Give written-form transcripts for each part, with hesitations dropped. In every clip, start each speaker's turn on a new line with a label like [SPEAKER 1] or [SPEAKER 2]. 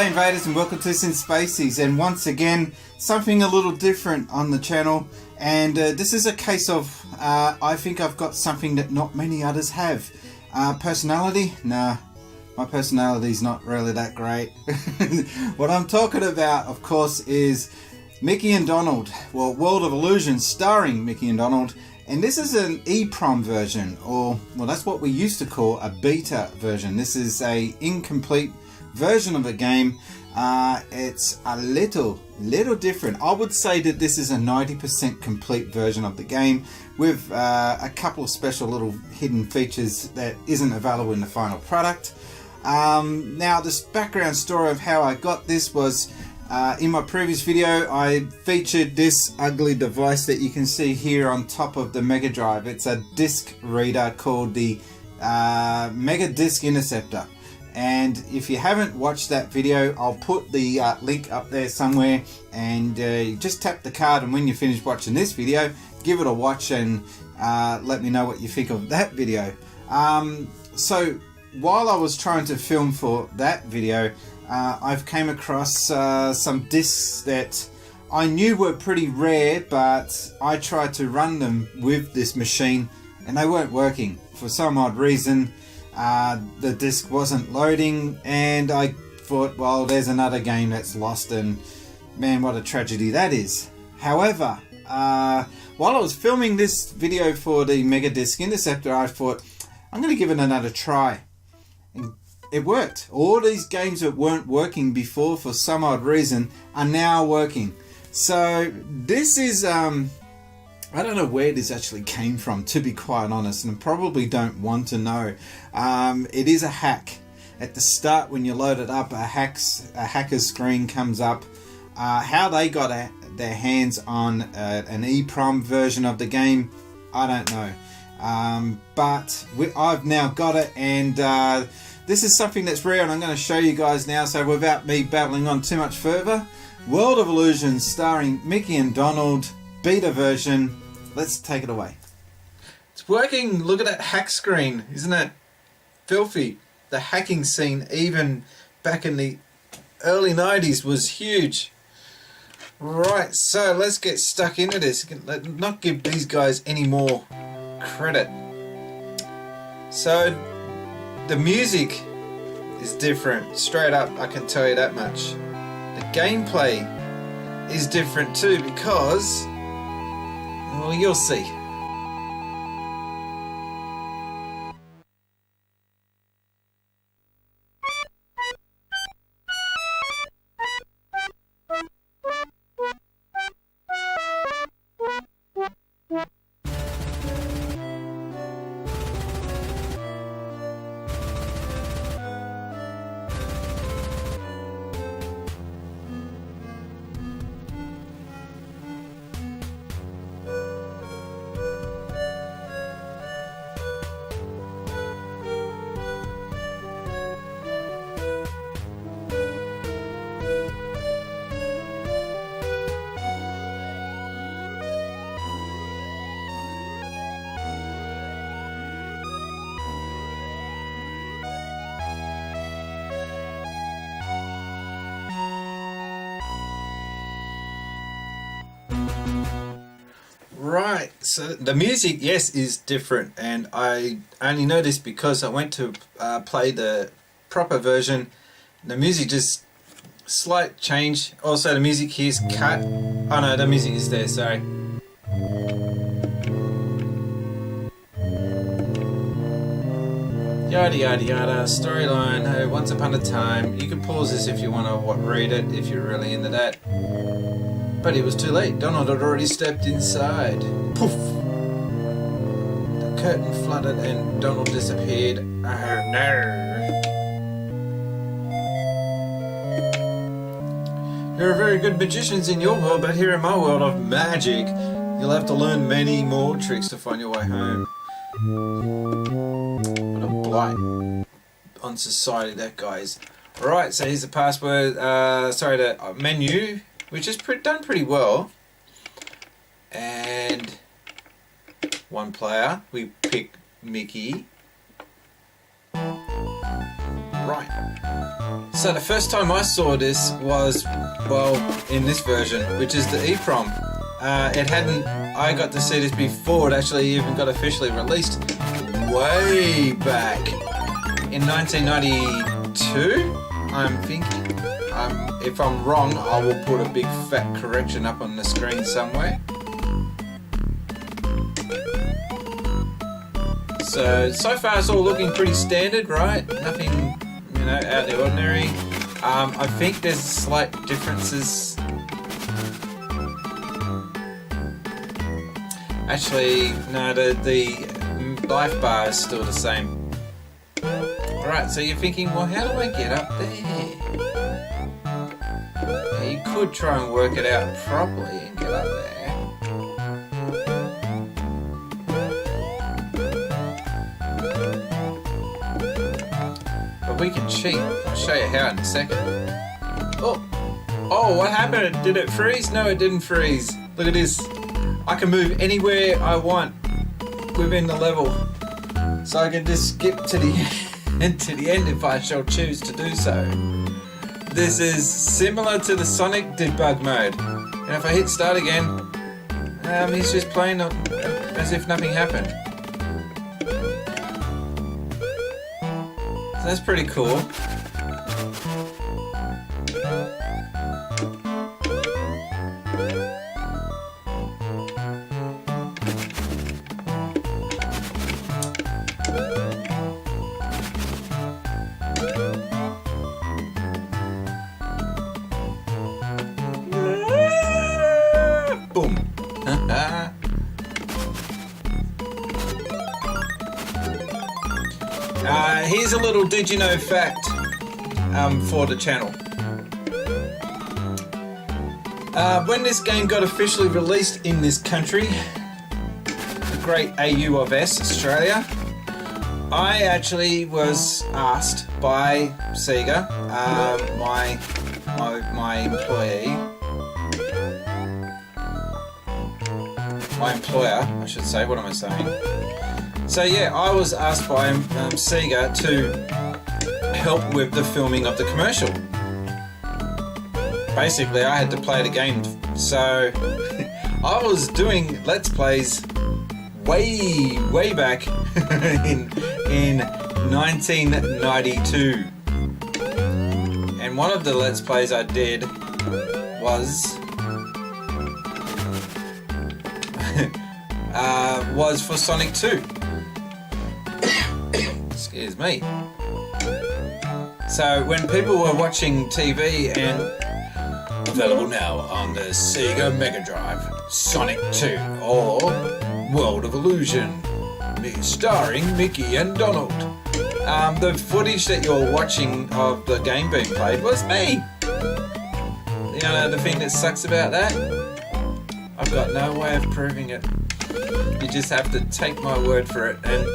[SPEAKER 1] G'day invaders and welcome to Sin Spacies, and once again something a little different on the channel, and this is a case of I think I've got something that not many others have. Personality? Nah, my personality's not really that great. What I'm talking about, of course, is Mickey and Donald, well, World of Illusion starring Mickey and Donald, and this is an EPROM version, or well, that's what we used to call a beta version. This is a incomplete version of the game. It's a little different. I would say that this is a 90% complete version of the game with a couple of special little hidden features that isn't available in the final product. Now, this background story of how I got this was in my previous video. I featured this ugly device that you can see here on top of the Mega Drive. It's a disc reader called the Mega Disc Interceptor. And if you haven't watched that video, I'll put the link up there somewhere, and you just tap the card, and when you finish watching this video, give it a watch and let me know what you think of that video. So while I was trying to film for that video, I've came across some discs that I knew were pretty rare, but I tried to run them with this machine and they weren't working. For some odd reason, the disc wasn't loading, and I thought, well, there's another game that's lost, and man, what a tragedy that is. However, while I was filming this video for the Mega Disc Interceptor, I thought, I'm going to give it another try. And it worked. All these games that weren't working before for some odd reason are now working. So this is I don't know where this actually came from, to be quite honest, and I probably don't want to know. It is a hack. At the start, when you load it up, a hacker's screen comes up. How they got their hands on an EPROM version of the game, I don't know. But I've now got it, and this is something that's rare, and I'm going to show you guys now. So without me babbling on too much further, World of Illusion starring Mickey and Donald, beta version. Let's take it away. It's working. Look at that hack screen. Isn't it filthy? The hacking scene, even back in the early 90s, was huge. Right, so let's get stuck into this. Let's not give these guys any more credit. So the music is different. Straight up, I can tell you that much. The gameplay is different too, because, well, you'll see. Right, so the music, yes, is different, and I only know this because I went to play the proper version. The music just slight change. Also, the music here is cut. Oh no, the music is there, sorry. Yada yada yada, storyline, once upon a time. You can pause this if you want to read it, if you're really into that. But it was too late. Donald had already stepped inside. Poof! The curtain fluttered and Donald disappeared. Oh no! There are very good magicians in your world, but here in my world of magic, you'll have to learn many more tricks to find your way home. What a blight on society that guy is. Alright, so here's the password. The menu, which is done pretty well. And one player, we pick Mickey. Right.
[SPEAKER 2] So the first time I saw this was, well, in this version, which is the EPROM. It hadn't, I got to see this before it actually even got officially released way back in 1992, I'm thinking. If I'm wrong, I will put a big fat correction up on the screen somewhere. So far it's all looking pretty standard, right? Nothing, you know, out of the ordinary. I think there's slight differences. Actually, no, the life bar is still the same. Alright, so you're thinking, well, how do I get up there? Now, you could try and work it out properly and get up there. But we can cheat. I'll show you how in a second. Oh, what happened? Did it freeze? No, it didn't freeze. Look at this. I can move anywhere I want within the level. So I can just skip to the end if I shall choose to do so. This is similar to the Sonic debug mode. And if I hit start again, he's just playing as if nothing happened. So that's pretty cool. Boom. Here's a little did you know fact for the channel. When this game got officially released in this country, the great AU of S, Australia, I actually was asked by Sega, my employer, I should say. What am I saying? So yeah, I was asked by Sega to help with the filming of the commercial. Basically, I had to play the game, so I was doing Let's Plays way back in 1992. And one of the Let's Plays I did was for Sonic 2. Excuse me. So when people were watching TV and available now on the Sega Mega Drive, Sonic 2 or World of Illusion, starring Mickey and Donald. The footage that you're watching of the game being played was me. You know the thing that sucks about that? I've got no way of proving it. You just have to take my word for it. And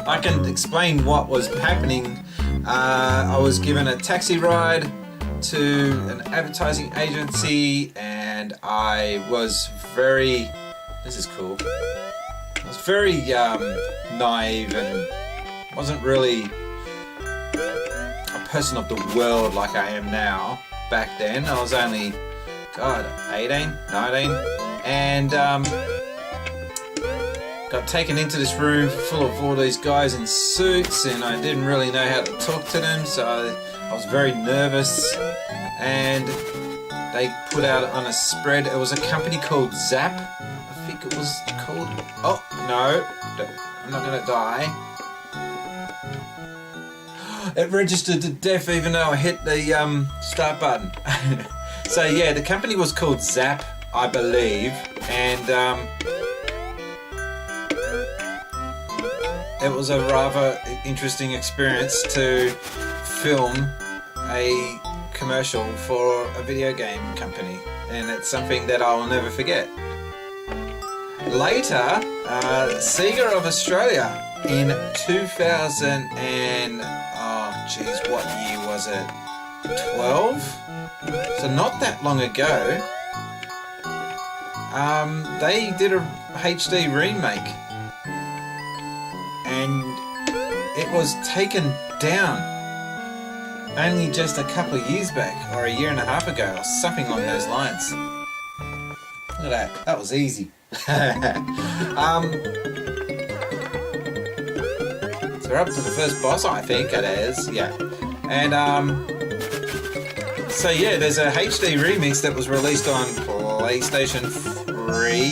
[SPEAKER 2] I can explain what was happening. I was given a taxi ride to an advertising agency, and I was very... This is cool. I was very naive and wasn't really a person of the world like I am now. Back then, I was only, 18, 19, and got taken into this room full of all these guys in suits, and I didn't really know how to talk to them, so I was very nervous. And they put out on a spread, it was a company called Zap, I think it was called. Oh no, I'm not gonna die. It registered to death even though I hit the start button. So yeah, the company was called Zap, I believe, and it was a rather interesting experience to film a commercial for a video game company, and it's something that I will never forget. Later, Sega of Australia in 2000 and what year was it? 12? So not that long ago. They did a HD remake, and it was taken down. only just a couple of years back, or a year and a half ago, or something along those lines. Look at that. That was easy. So we're up to the first boss, I think it is. Yeah. And so yeah, there's a HD remix that was released on PlayStation 3,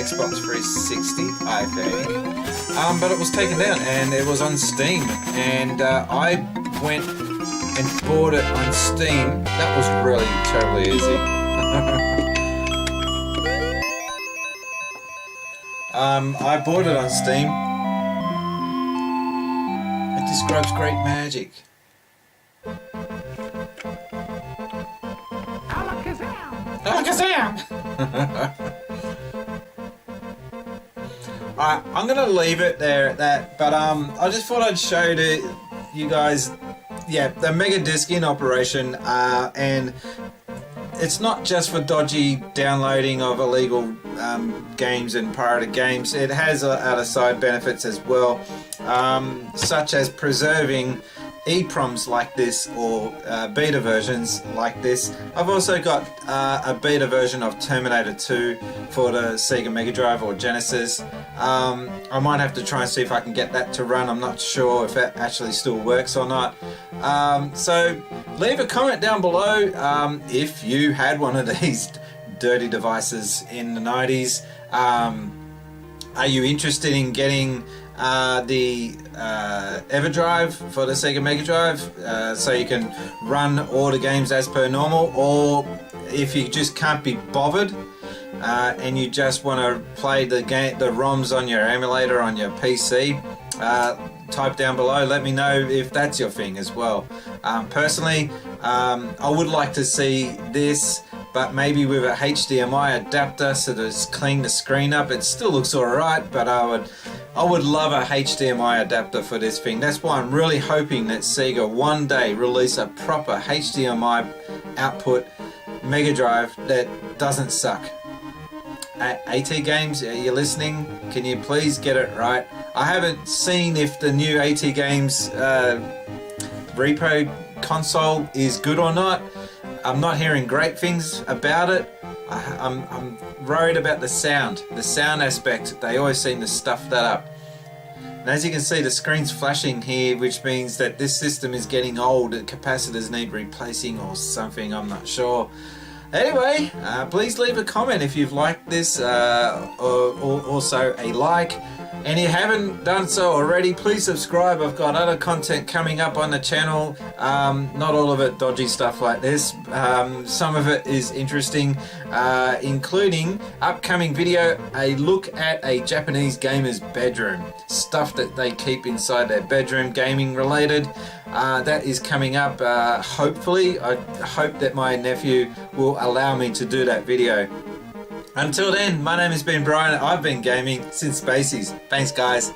[SPEAKER 2] Xbox 360, I think. But it was taken down, and it was on Steam, and I went and bought it on Steam. That was really terribly easy. I bought it on Steam. It describes great magic. Alakazam! Alright, I'm gonna leave it there at that, but I just thought I'd show to you guys, yeah, the Mega Disc in operation, and it's not just for dodgy downloading of illegal games and pirated games. It has other side benefits as well, such as preserving EPROMs like this, or beta versions like this. I've also got a beta version of Terminator 2 for the Sega Mega Drive or Genesis. I might have to try and see if I can get that to run. I'm not sure if that actually still works or not. So leave a comment down below if you had one of these dirty devices in the 90s. Are you interested in getting the EverDrive for the Sega Mega Drive, so you can run all the games as per normal? Or if you just can't be bothered and you just want to play the ROMs on your emulator on your PC, type down below, let me know if that's your thing as well. Personally, I would like to see this, but maybe with a HDMI adapter, so to clean the screen up. It still looks alright, but I would love a HDMI adapter for this thing. That's why I'm really hoping that Sega one day release a proper HDMI output Mega Drive that doesn't suck. AT Games, are you listening? Can you please get it right? I haven't seen if the new AT Games repo console is good or not. I'm not hearing great things about it. I'm worried about the sound aspect. They always seem to stuff that up. And as you can see, the screen's flashing here, which means that this system is getting old and capacitors need replacing or something, I'm not sure. Anyway, please leave a comment if you've liked this, or also a like. And if you haven't done so already, please subscribe. I've got other content coming up on the channel. Not all of it dodgy stuff like this. Some of it is interesting, including upcoming video, a look at a Japanese gamer's bedroom. Stuff that they keep inside their bedroom, gaming related. That is coming up, hopefully. I hope that my nephew will allow me to do that video. Until then, my name has been Brian. I've been gaming since Spaceys. Thanks, guys.